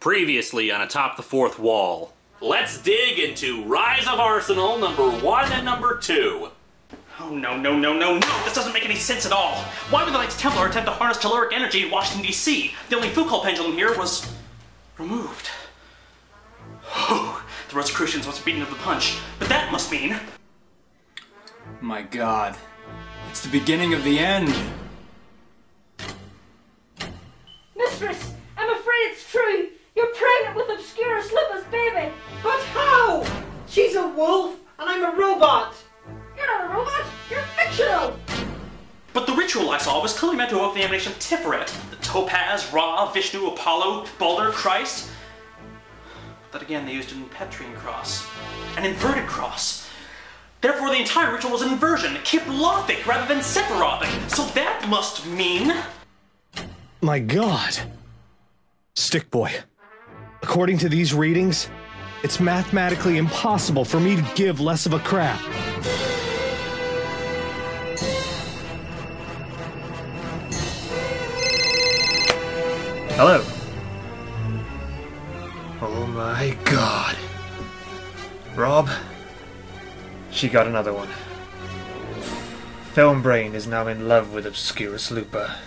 Previously on Atop the Fourth Wall. Let's dig into Rise of Arsenal number 1 and number 2. Oh, no. This doesn't make any sense at all. Why would the Knights Templar attempt to harness telluric energy in Washington, D.C.? The only Foucault pendulum here was removed. Oh, the Rosicrucians must have beaten to the punch. But that must mean... My God. It's the beginning of the end. Mistress, I'm afraid it's true. You're pregnant with Obscurus Lupus, baby. But how? She's a wolf, and I'm a robot. You're not a robot. You're fictional. But the ritual I saw was clearly meant to evoke the emanation of Tiferet. The Topaz, Ra, Vishnu, Apollo, Balder, Christ. But again, they used an Petrian cross. An inverted cross. Therefore, the entire ritual was an inversion, Kiplothic rather than Sephirotic. So that must mean... My God. Stick Boy. According to these readings, it's mathematically impossible for me to give less of a crap. Hello. Oh my God. Rob, she got another one. Film Brain is now in love with Obscurus Lupa.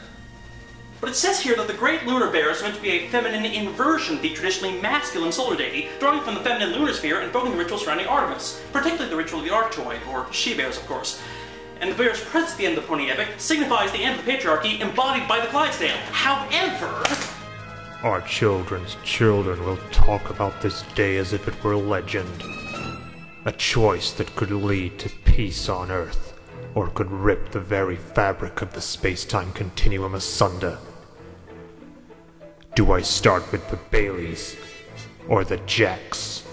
But it says here that the Great Lunar Bear is meant to be a feminine inversion of the traditionally masculine solar deity, drawing from the feminine lunar sphere and invoking the ritual surrounding Artemis, particularly the ritual of the Arctoid, or she-bears, of course. And the bear's presence at the end of the Pony Epic signifies the end of the patriarchy embodied by the Clydesdale. However... Our children's children will talk about this day as if it were a legend. A choice that could lead to peace on Earth, or could rip the very fabric of the space-time continuum asunder. Do I start with the Baileys, or the Jacks?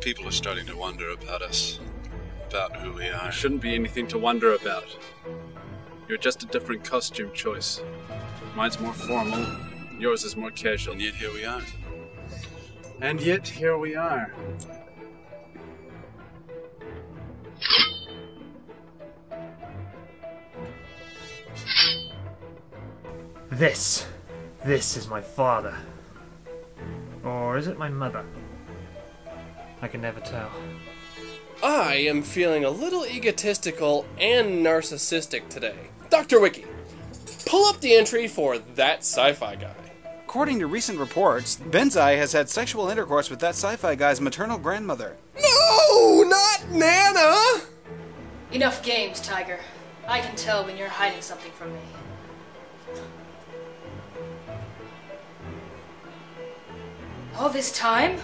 People are starting to wonder about us, about who we are. There shouldn't be anything to wonder about. You're just a different costume choice. Mine's more formal, yours is more casual. And yet here we are. And yet here we are. This is my father. Or is it my mother? I can never tell. I am feeling a little egotistical and narcissistic today. Dr. Wiki, pull up the entry for that sci-fi guy. According to recent reports, Benzai has had sexual intercourse with that sci-fi guy's maternal grandmother. No, not Nana! Enough games, Tiger. I can tell when you're hiding something from me. All this time?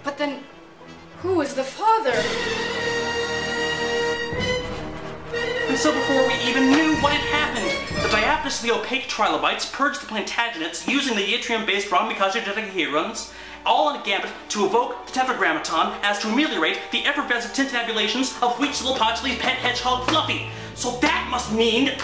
But then, who is the father? And so before we even knew what had happened, the diaphanous of the opaque trilobites purged the Plantagenets using the yttrium-based Ramikaze Heruns, all in a gambit to evoke the Tetragrammaton as to ameliorate the effervescent tintinabulations of Huitzilopochtli's pet hedgehog Fluffy. So that must mean...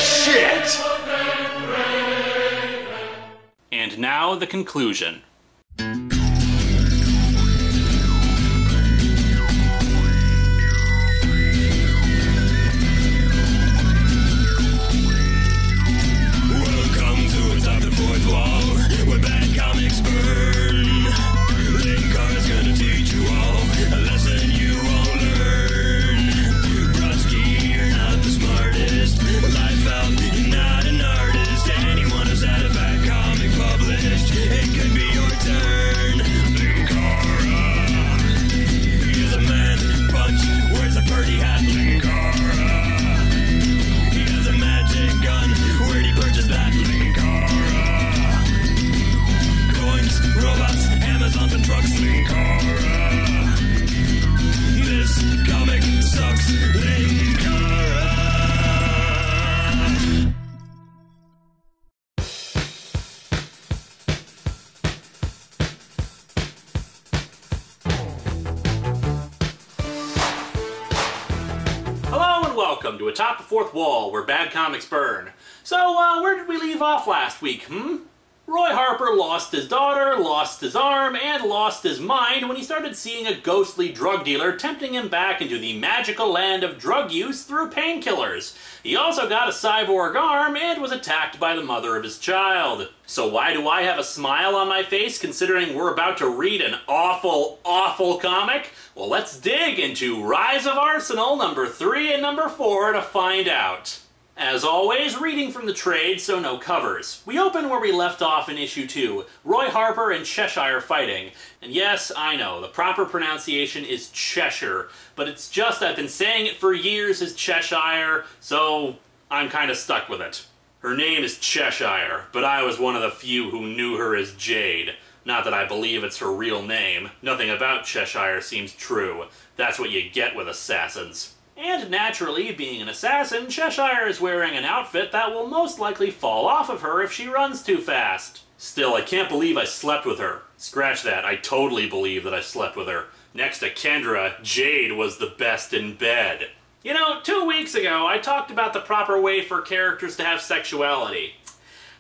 Shit! And now the conclusion. Welcome to Atop the Fourth Wall, where bad comics burn. Linkara's gonna teach you all a lesson you won't learn. Brodsky, you're not the smartest. Life out, you're not an artist. Anyone who's had a bad comic published, it could be your to Atop the Fourth Wall, where bad comics burn. So, where did we leave off last week, Roy Harper lost his daughter, lost his arm, and lost his mind when he started seeing a ghostly drug dealer tempting him back into the magical land of drug use through painkillers. He also got a cyborg arm and was attacked by the mother of his child. So why do I have a smile on my face considering we're about to read an awful, awful comic? Well, let's dig into Rise of Arsenal number 3 and number 4 to find out. As always, reading from the trade, so no covers. We open where we left off in issue 2, Roy Harper and Cheshire fighting. And yes, I know, the proper pronunciation is Cheshire, but it's just I've been saying it for years as Cheshire, so I'm kinda stuck with it. Her name is Cheshire, but I was one of the few who knew her as Jade. Not that I believe it's her real name. Nothing about Cheshire seems true. That's what you get with assassins. And naturally, being an assassin, Cheshire is wearing an outfit that will most likely fall off of her if she runs too fast. Still, I can't believe I slept with her. Scratch that, I totally believe that I slept with her. Next to Kendra, Jade was the best in bed. You know, 2 weeks ago, I talked about the proper way for characters to have sexuality.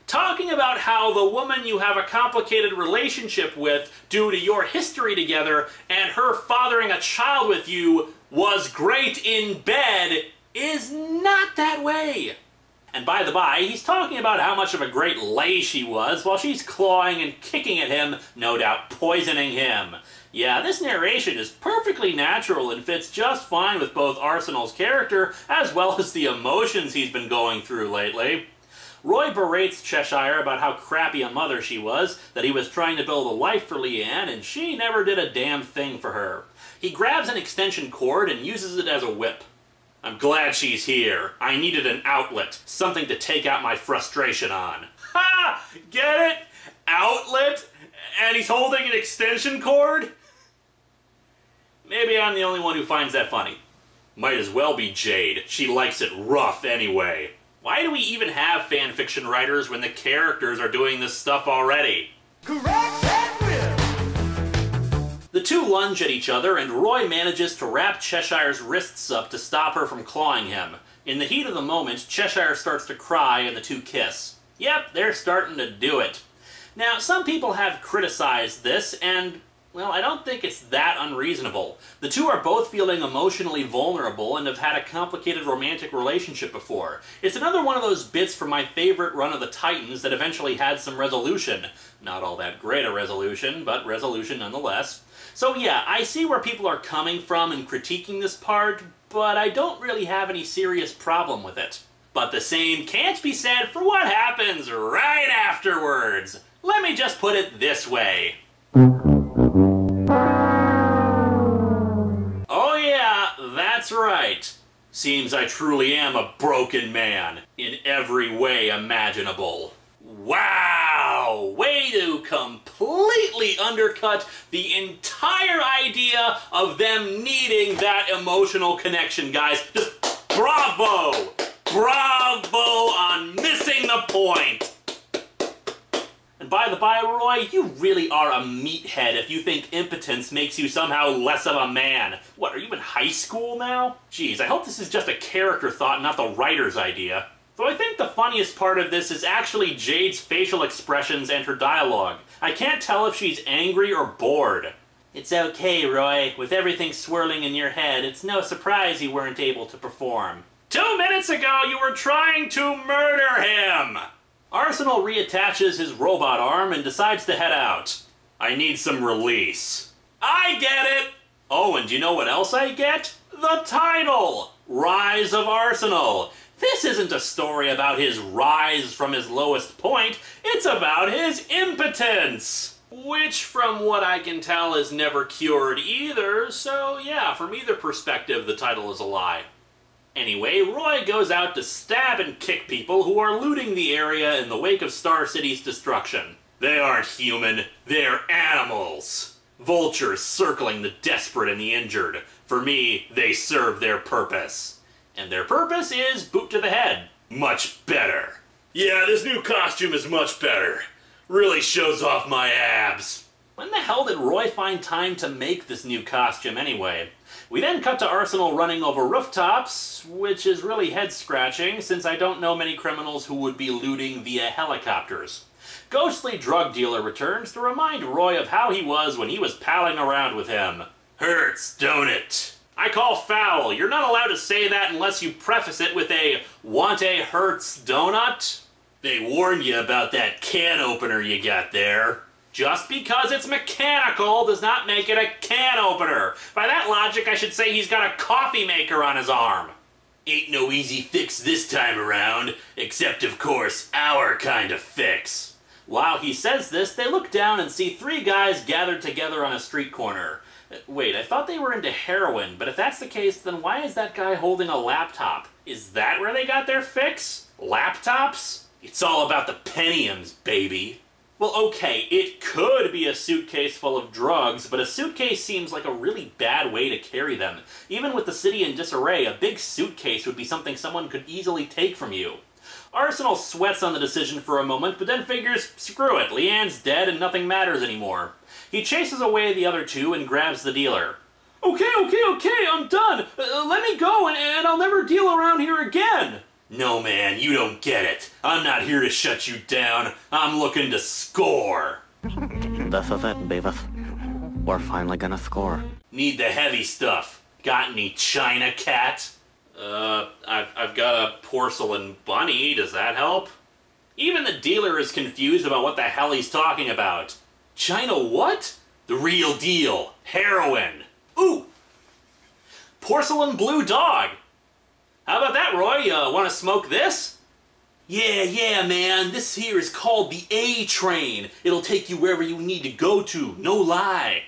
Talking about how the woman you have a complicated relationship with due to your history together and her fathering a child with you was great in bed is not that way. And by the by, he's talking about how much of a great lay she was while she's clawing and kicking at him, no doubt poisoning him. Yeah, this narration is perfectly natural and fits just fine with both Arsenal's character as well as the emotions he's been going through lately. Roy berates Cheshire about how crappy a mother she was, that he was trying to build a life for Leanne, and she never did a damn thing for her. He grabs an extension cord and uses it as a whip. I'm glad she's here. I needed an outlet, something to take out my frustration on. Ha! Get it? Outlet? And he's holding an extension cord? Maybe I'm the only one who finds that funny. Might as well be Jade. She likes it rough anyway. Why do we even have fanfiction writers when the characters are doing this stuff already? Correct and whip! The two lunge at each other, and Roy manages to wrap Cheshire's wrists up to stop her from clawing him. In the heat of the moment, Cheshire starts to cry and the two kiss. Yep, they're starting to do it. Now, some people have criticized this, and well, I don't think it's that unreasonable. The two are both feeling emotionally vulnerable and have had a complicated romantic relationship before. It's another one of those bits from my favorite run of the Titans that eventually had some resolution. Not all that great a resolution, but resolution nonetheless. So yeah, I see where people are coming from in critiquing this part, but I don't really have any serious problem with it. But the same can't be said for what happens right afterwards. Let me just put it this way. Oh yeah, that's right. Seems I truly am a broken man, in every way imaginable. Wow! Way to completely undercut the entire idea of them needing that emotional connection, guys. Just bravo! Bravo on missing the point! And by the by, Roy, you really are a meathead if you think impotence makes you somehow less of a man. What, are you in high school now? Jeez, I hope this is just a character thought, not the writer's idea. Though I think the funniest part of this is actually Jade's facial expressions and her dialogue. I can't tell if she's angry or bored. It's okay, Roy. With everything swirling in your head, it's no surprise you weren't able to perform. 2 minutes ago, you were trying to murder him! Arsenal reattaches his robot arm and decides to head out. I need some release. I get it! Oh, and you know what else I get? The title! Rise of Arsenal. This isn't a story about his rise from his lowest point, it's about his impotence! Which, from what I can tell, is never cured either, so yeah, from either perspective, the title is a lie. Anyway, Roy goes out to stab and kick people who are looting the area in the wake of Star City's destruction. They aren't human, they're animals. Vultures circling the desperate and the injured. For me, they serve their purpose. And their purpose is boot to the head. Much better. Yeah, this new costume is much better. Really shows off my abs. When the hell did Roy find time to make this new costume anyway? We then cut to Arsenal running over rooftops, which is really head-scratching since I don't know many criminals who would be looting via helicopters. Ghostly drug dealer returns to remind Roy of how he was when he was palling around with him. Hurts, don't it? I call foul. You're not allowed to say that unless you preface it with a "want a Hertz donut?" They warned you about that can opener you got there. Just because it's mechanical does not make it a can opener. By that logic, I should say he's got a coffee maker on his arm. Ain't no easy fix this time around, except of course our kind of fix. While he says this, they look down and see three guys gathered together on a street corner. Wait, I thought they were into heroin, but if that's the case, then why is that guy holding a laptop? Is that where they got their fix? Laptops? It's all about the Pentiums, baby. Well, okay, it could be a suitcase full of drugs, but a suitcase seems like a really bad way to carry them. Even with the city in disarray, a big suitcase would be something someone could easily take from you. Arsenal sweats on the decision for a moment, but then figures, screw it, Leanne's dead and nothing matters anymore. He chases away the other two and grabs the dealer. Okay, I'm done. Let me go and I'll never deal around here again. No, man, you don't get it. I'm not here to shut you down. I'm looking to score. This is it, Beavis. We're finally gonna score. Need the heavy stuff. Got any China cat? I've got a porcelain bunny. Does that help? Even the dealer is confused about what the hell he's talking about. China what? The real deal. Heroin. Ooh! Porcelain blue dog. How about that, Roy? Want to smoke this? Yeah, man. This here is called the A-Train. It'll take you wherever you need to go to. No lie.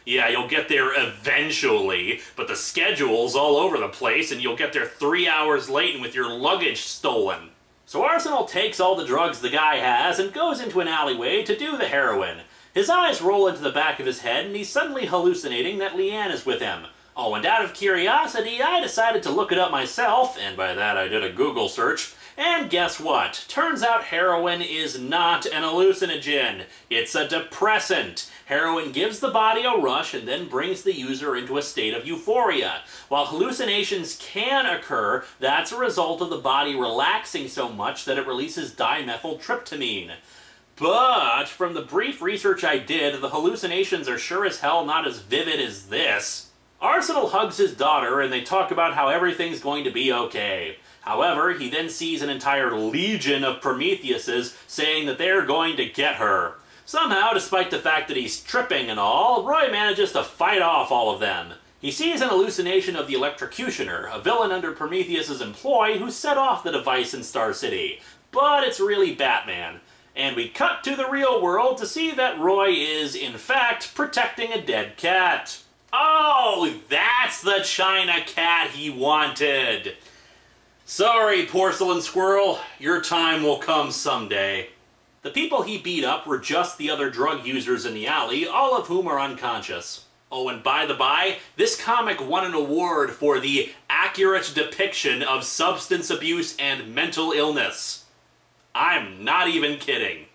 Yeah, you'll get there eventually, but the schedule's all over the place and you'll get there 3 hours late and with your luggage stolen. So Arsenal takes all the drugs the guy has and goes into an alleyway to do the heroin. His eyes roll into the back of his head and he's suddenly hallucinating that Leanne is with him. Oh, and out of curiosity, I decided to look it up myself, and by that I did a Google search, and guess what? Turns out heroin is not an hallucinogen. It's a depressant. Heroin gives the body a rush and then brings the user into a state of euphoria. While hallucinations can occur, that's a result of the body relaxing so much that it releases dimethyltryptamine. But from the brief research I did, the hallucinations are sure as hell not as vivid as this. Arsenal hugs his daughter and they talk about how everything's going to be okay. However, he then sees an entire legion of Prometheuses saying that they're going to get her. Somehow, despite the fact that he's tripping and all, Roy manages to fight off all of them. He sees an hallucination of the Electrocutioner, a villain under Prometheus's employ who set off the device in Star City. But it's really Batman. And we cut to the real world to see that Roy is, in fact, protecting a dead cat. Oh, that's the China cat he wanted. Sorry, Porcelain Squirrel. Your time will come someday. The people he beat up were just the other drug users in the alley, all of whom are unconscious. Oh, and by the by, this comic won an award for the accurate depiction of substance abuse and mental illness. I'm not even kidding.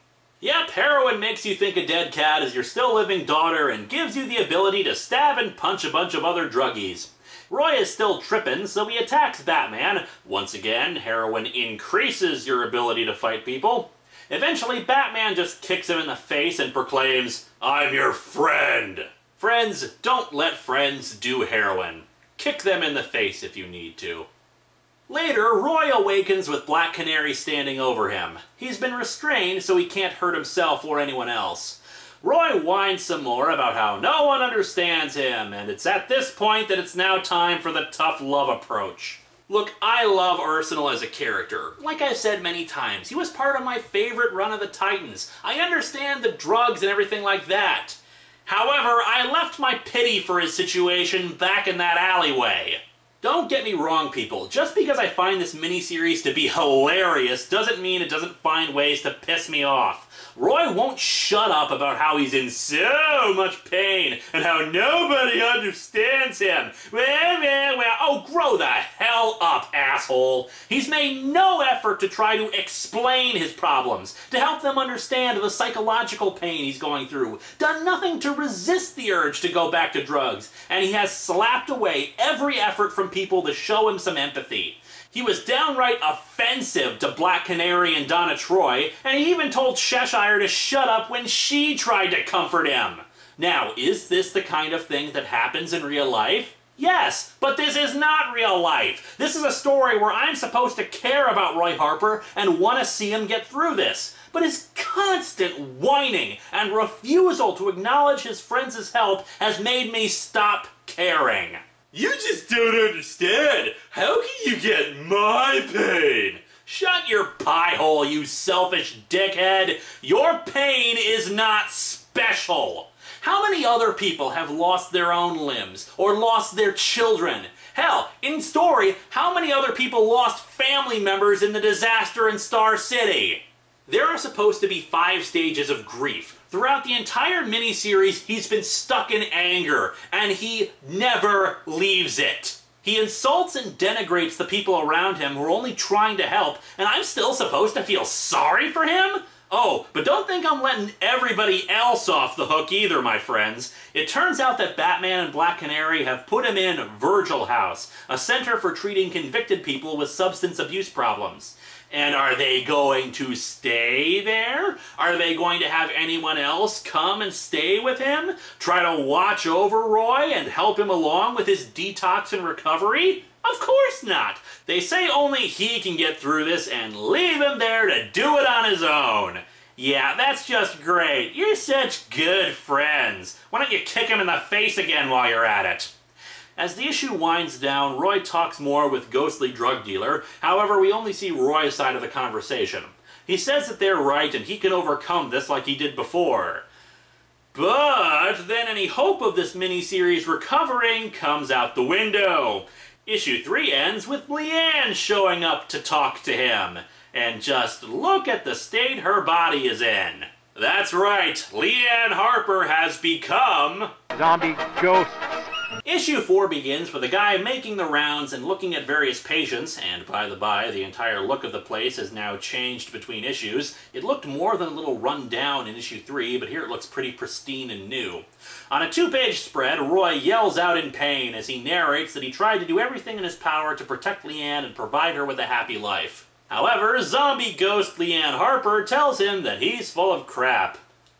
Yep, heroin makes you think a dead cat is your still-living daughter and gives you the ability to stab and punch a bunch of other druggies. Roy is still tripping, so he attacks Batman. Once again, heroin increases your ability to fight people. Eventually, Batman just kicks him in the face and proclaims, "I'm your friend." Friends, don't let friends do heroin. Kick them in the face if you need to. Later, Roy awakens with Black Canary standing over him. He's been restrained so he can't hurt himself or anyone else. Roy whines some more about how no one understands him, and it's at this point that it's now time for the tough love approach. Look, I love Arsenal as a character. Like I've said many times, he was part of my favorite run of the Titans. I understand the drugs and everything like that. However, I left my pity for his situation back in that alleyway. Don't get me wrong, people. Just because I find this miniseries to be hilarious doesn't mean it doesn't find ways to piss me off. Roy won't shut up about how he's in so much pain and how nobody understands him. Well, oh, grow the hell up, asshole. He's made no effort to try to explain his problems, to help them understand the psychological pain he's going through, done nothing to resist the urge to go back to drugs, and he has slapped away every effort from people to show him some empathy. He was downright offensive to Black Canary and Donna Troy, and he even told Cheshire to shut up when she tried to comfort him. Now, is this the kind of thing that happens in real life? Yes, but this is not real life. This is a story where I'm supposed to care about Roy Harper and want to see him get through this. But his constant whining and refusal to acknowledge his friends' help has made me stop caring. You just don't understand. How can you get my pain? Shut your pie hole, you selfish dickhead. Your pain is not special. How many other people have lost their own limbs or lost their children? Hell, in story, how many other people lost family members in the disaster in Star City? There are supposed to be 5 stages of grief. Throughout the entire miniseries, he's been stuck in anger, and he never leaves it. He insults and denigrates the people around him who are only trying to help, and I'm still supposed to feel sorry for him? Oh, but don't think I'm letting everybody else off the hook either, my friends. It turns out that Batman and Black Canary have put him in Virgil House, a center for treating convicted people with substance abuse problems. And are they going to stay there? Are they going to have anyone else come and stay with him? Try to watch over Roy and help him along with his detox and recovery? Of course not! They say only he can get through this and leave him there to do it on his own. Yeah, that's just great. You're such good friends. Why don't you kick him in the face again while you're at it? As the issue winds down, Roy talks more with ghostly drug dealer. However, we only see Roy's side of the conversation. He says that they're right and he can overcome this like he did before. But then any hope of this miniseries recovering comes out the window. Issue 3 ends with Leanne showing up to talk to him. And just look at the state her body is in. That's right, Leanne Harper has become... zombie ghosts. Issue 4 begins with a guy making the rounds and looking at various patients, and by the by, the entire look of the place has now changed between issues. It looked more than a little run down in issue 3, but here it looks pretty pristine and new. On a 2-page spread, Roy yells out in pain as he narrates that he tried to do everything in his power to protect Leanne and provide her with a happy life. However, zombie ghost Leanne Harper tells him that he's full of crap.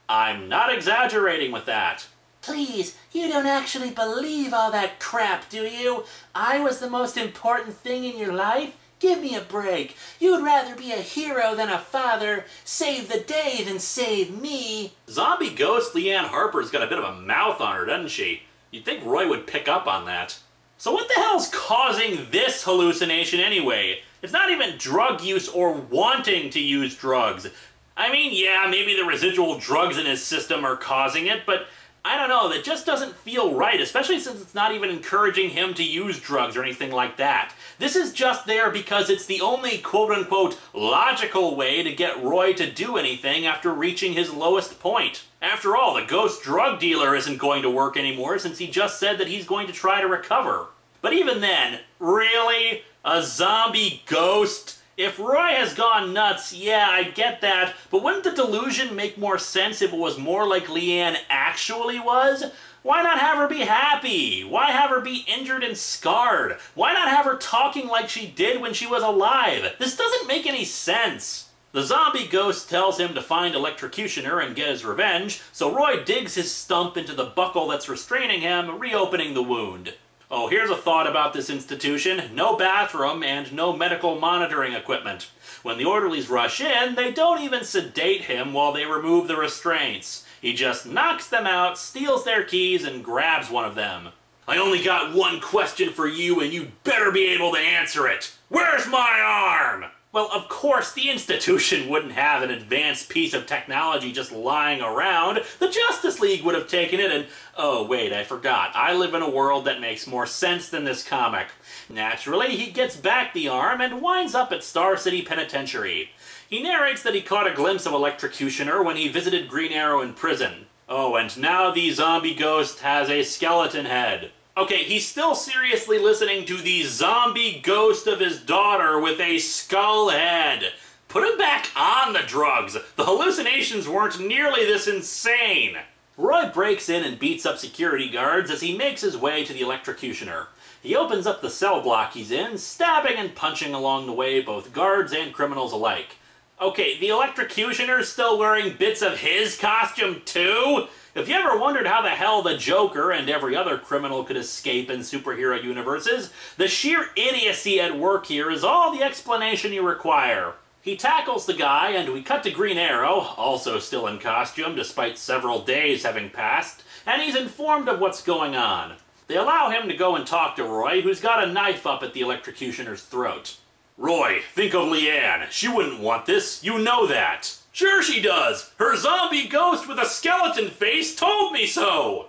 I'm not exaggerating with that. Please, you don't actually believe all that crap, do you? I was the most important thing in your life? Give me a break. You'd rather be a hero than a father, save the day than save me. Zombie ghost Leanne Harper's got a bit of a mouth on her, doesn't she? You'd think Roy would pick up on that. So what the hell's causing this hallucination anyway? It's not even drug use or wanting to use drugs. I mean, yeah, maybe the residual drugs in his system are causing it, but I don't know, that just doesn't feel right, especially since it's not even encouraging him to use drugs or anything like that. This is just there because it's the only quote-unquote logical way to get Roy to do anything after reaching his lowest point. After all, the ghost drug dealer isn't going to work anymore since he just said that he's going to try to recover. But even then, really? A zombie ghost? If Roy has gone nuts, yeah, I get that, but wouldn't the delusion make more sense if it was more like Leanne actually was? Why not have her be happy? Why have her be injured and scarred? Why not have her talking like she did when she was alive? This doesn't make any sense. The zombie ghost tells him to find Electrocutioner and get his revenge, so Roy digs his stump into the buckle that's restraining him, reopening the wound. Oh, here's a thought about this institution. No bathroom and no medical monitoring equipment. When the orderlies rush in, they don't even sedate him while they remove the restraints. He just knocks them out, steals their keys, and grabs one of them. I only got one question for you, and you better be able to answer it. Where's my arm? Well, of course, the institution wouldn't have an advanced piece of technology just lying around. The Justice League would have taken it and... Oh, wait, I forgot. I live in a world that makes more sense than this comic. Naturally, he gets back the arm and winds up at Star City Penitentiary. He narrates that he caught a glimpse of Electrocutioner when he visited Green Arrow in prison. Oh, and now the zombie ghost has a skeleton head. Okay, he's still seriously listening to the zombie ghost of his daughter with a skull head. Put him back on the drugs. The hallucinations weren't nearly this insane. Roy breaks in and beats up security guards as he makes his way to the electrocutioner. He opens up the cell block he's in, stabbing and punching along the way both guards and criminals alike. Okay, the electrocutioner's still wearing bits of his costume too? If you ever wondered how the hell the Joker and every other criminal could escape in superhero universes, the sheer idiocy at work here is all the explanation you require. He tackles the guy, and we cut to Green Arrow, also still in costume despite several days having passed, and he's informed of what's going on. They allow him to go and talk to Roy, who's got a knife up at the electrocutioner's throat. Roy, think of Leanne. She wouldn't want this. You know that. Sure she does! Her zombie ghost with a skeleton face told me so!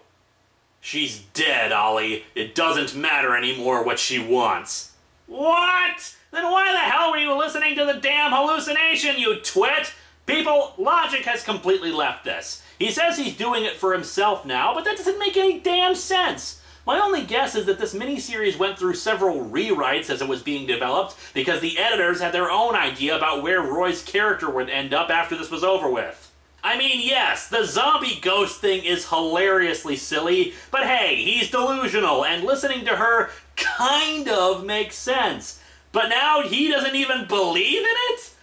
She's dead, Ollie. It doesn't matter anymore what she wants. What? Then why the hell were you listening to the damn hallucination, you twit? People, logic has completely left this. He says he's doing it for himself now, but that doesn't make any damn sense. My only guess is that this miniseries went through several rewrites as it was being developed because the editors had their own idea about where Roy's character would end up after this was over with. I mean, yes, the zombie ghost thing is hilariously silly, but hey, he's delusional, and listening to her kind of makes sense. But now he doesn't even believe in it?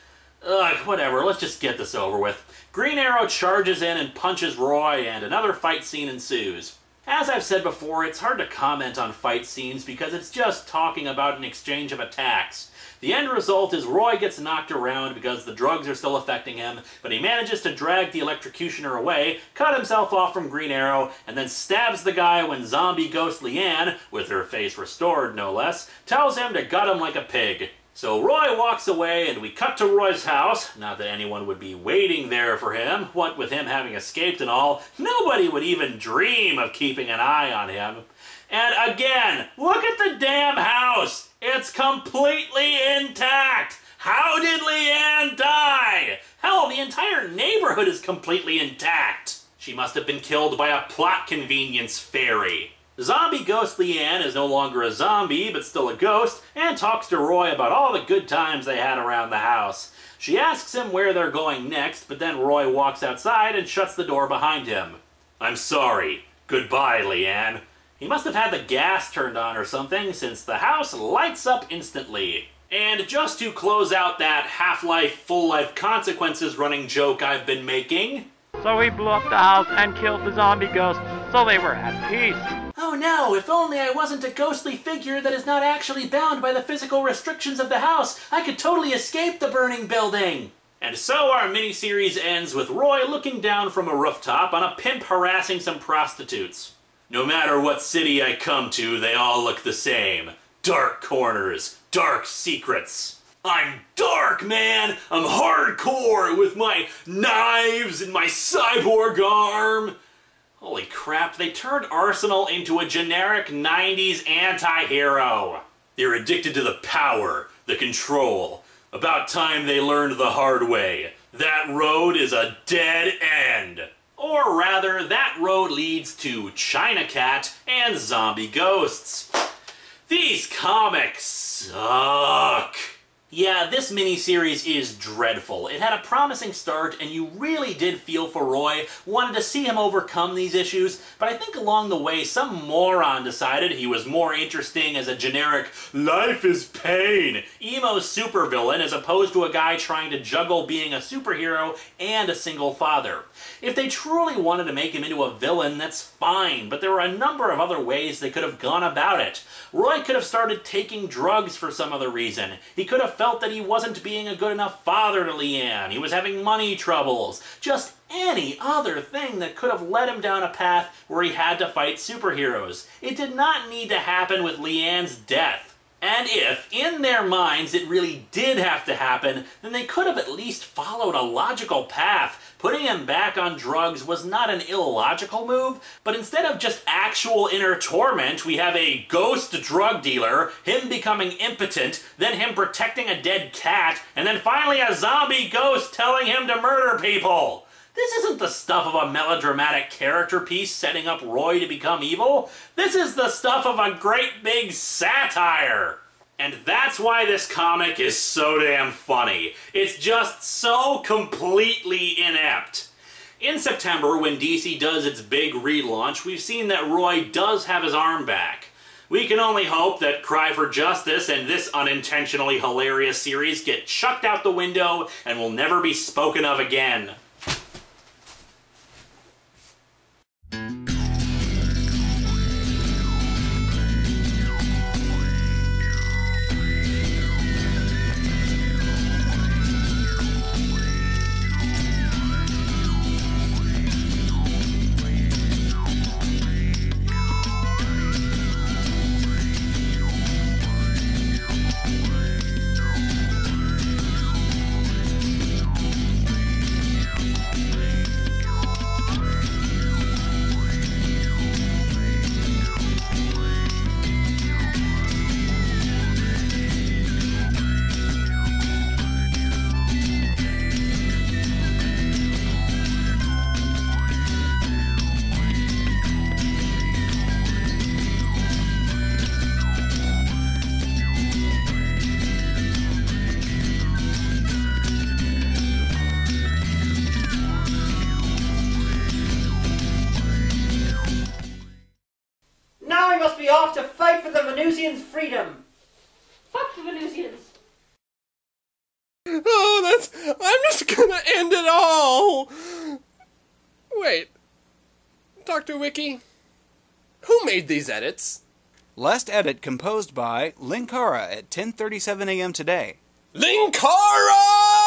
Ugh, whatever, let's just get this over with. Green Arrow charges in and punches Roy, and another fight scene ensues. As I've said before, it's hard to comment on fight scenes because it's just talking about an exchange of attacks. The end result is Roy gets knocked around because the drugs are still affecting him, but he manages to drag the electrocutioner away, cut himself off from Green Arrow, and then stabs the guy when zombie ghost Leanne, with her face restored no less, tells him to gut him like a pig. So Roy walks away, and we cut to Roy's house. Not that anyone would be waiting there for him. What with him having escaped and all, nobody would even dream of keeping an eye on him. And again, look at the damn house! It's completely intact! How did Leanne die? Hell, the entire neighborhood is completely intact! She must have been killed by a plot convenience fairy. Zombie ghost Leanne is no longer a zombie, but still a ghost, and talks to Roy about all the good times they had around the house. She asks him where they're going next, but then Roy walks outside and shuts the door behind him. I'm sorry. Goodbye, Leanne. He must have had the gas turned on or something, since the house lights up instantly. And just to close out that Half-Life, Full-Life Consequences running joke I've been making... So he blew up the house and killed the zombie ghost, so they were at peace. Oh no, if only I wasn't a ghostly figure that is not actually bound by the physical restrictions of the house, I could totally escape the burning building! And so our miniseries ends with Roy looking down from a rooftop on a pimp harassing some prostitutes. No matter what city I come to, they all look the same. Dark corners, dark secrets. I'm dark, man! I'm hardcore with my knives and my cyborg arm! Holy crap, they turned Arsenal into a generic 90s anti-hero. They're addicted to the power, the control. About time they learned the hard way. That road is a dead end. Or rather, that road leads to China Cat and zombie ghosts. These comics suck. Yeah, this miniseries is dreadful. It had a promising start, and you really did feel for Roy, wanted to see him overcome these issues, but I think along the way some moron decided he was more interesting as a generic life is pain emo supervillain as opposed to a guy trying to juggle being a superhero and a single father. If they truly wanted to make him into a villain, that's fine, but there were a number of other ways they could have gone about it. Roy could have started taking drugs for some other reason. He could have felt that he wasn't being a good enough father to Leanne. He was having money troubles. Just any other thing that could have led him down a path where he had to fight superheroes. It did not need to happen with Leanne's death. And if, in their minds, it really did have to happen, then they could have at least followed a logical path. Putting him back on drugs was not an illogical move, but instead of just actual inner torment, we have a ghost drug dealer, him becoming impotent, then him protecting a dead cat, and then finally a zombie ghost telling him to murder people. This isn't the stuff of a melodramatic character piece setting up Roy to become evil. This is the stuff of a great big satire. And that's why this comic is so damn funny. It's just so completely inept. In September, when DC does its big relaunch, we've seen that Roy does have his arm back. We can only hope that Cry for Justice and this unintentionally hilarious series get chucked out the window and will never be spoken of again. Now we must be off to fight for the Venusians' freedom. Fuck the Venusians. Oh, I'm just gonna end it all! Wait. Dr. Wiki, who made these edits? Last edit composed by Linkara at 10:37 a.m. today. Linkara!